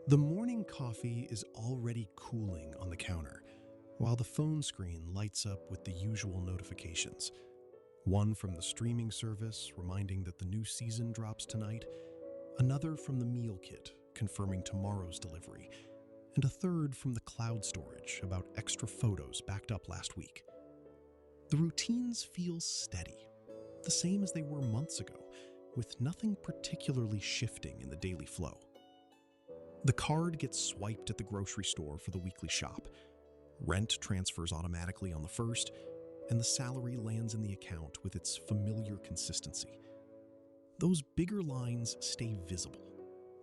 The morning coffee is already cooling on the counter, while the phone screen lights up with the usual notifications. One from the streaming service reminding that the new season drops tonight, another from the meal kit confirming tomorrow's delivery, and a third from the cloud storage about extra photos backed up last week. The routines feel steady, the same as they were months ago, with nothing particularly shifting in the daily flow. The card gets swiped at the grocery store for the weekly shop. Rent transfers automatically on the first, and the salary lands in the account with its familiar consistency. Those bigger lines stay visible,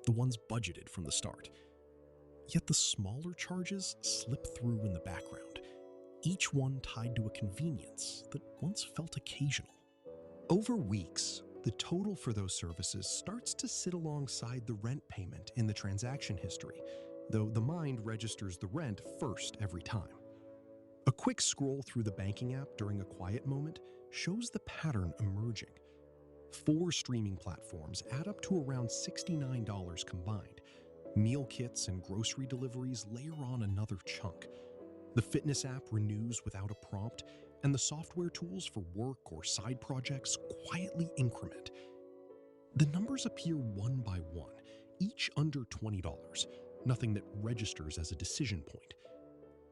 the ones budgeted from the start. Yet the smaller charges slip through in the background, each one tied to a convenience that once felt occasional. Over weeks, the total for those services starts to sit alongside the rent payment in the transaction history, though the mind registers the rent first every time. A quick scroll through the banking app during a quiet moment shows the pattern emerging. 4 streaming platforms add up to around $69 combined. Meal kits and grocery deliveries layer on another chunk. The fitness app renews without a prompt, and the software tools for work or side projects quietly increment. The numbers appear one by one, each under $20, nothing that registers as a decision point.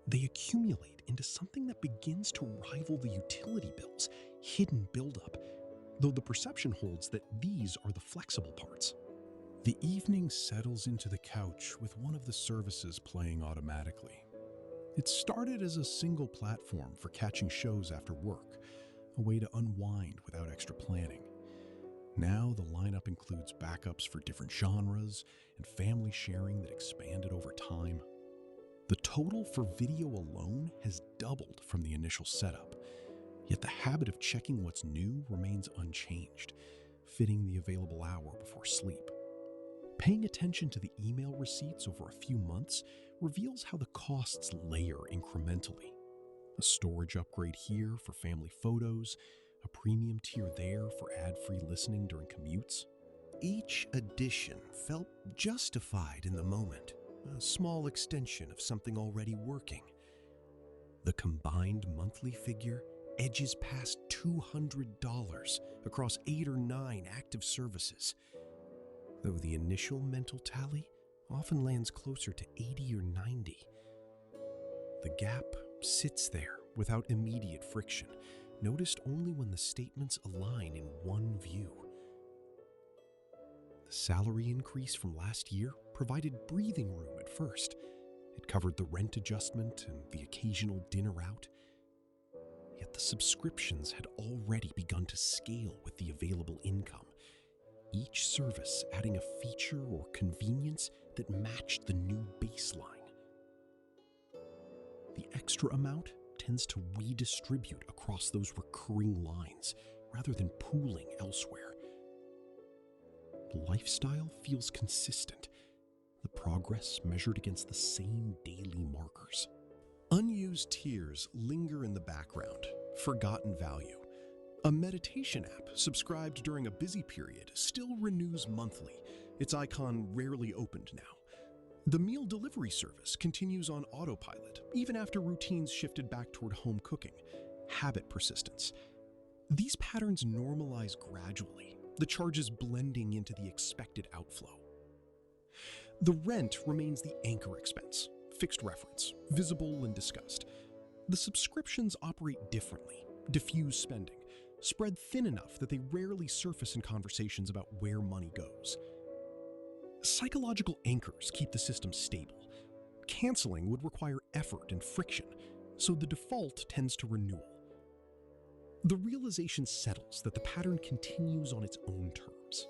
They accumulate into something that begins to rival the utility bills, hidden buildup, though the perception holds that these are the flexible parts. The evening settles into the couch with one of the services playing automatically. It started as a single platform for catching shows after work, a way to unwind without extra planning. Now the lineup includes backups for different genres and family sharing that expanded over time. The total for video alone has doubled from the initial setup, yet the habit of checking what's new remains unchanged, fitting the available hour before sleep. Paying attention to the email receipts over a few months reveals how the costs layer incrementally. A storage upgrade here for family photos, a premium tier there for ad-free listening during commutes. Each addition felt justified in the moment, a small extension of something already working. The combined monthly figure edges past $200 across 8 or 9 active services, though the initial mental tally often lands closer to 80 or 90. The gap sits there without immediate friction, noticed only when the statements align in one view. The salary increase from last year provided breathing room at first. It covered the rent adjustment and the occasional dinner out. Yet the subscriptions had already begun to scale with the available income, each service adding a feature or convenience that matched the new baseline. The extra amount tends to redistribute across those recurring lines rather than pooling elsewhere. Lifestyle feels consistent, the progress measured against the same daily markers. Unused tiers linger in the background, forgotten value. A meditation app subscribed during a busy period still renews monthly, its icon rarely opened now. The meal delivery service continues on autopilot, even after routines shifted back toward home cooking. Habit persistence. These patterns normalize gradually, the charges blending into the expected outflow. The rent remains the anchor expense, fixed reference, visible and discussed. The subscriptions operate differently, diffuse spending, spread thin enough that they rarely surface in conversations about where money goes. Psychological anchors keep the system stable. Canceling would require effort and friction, so the default tends to renewal. The realization settles that the pattern continues on its own terms.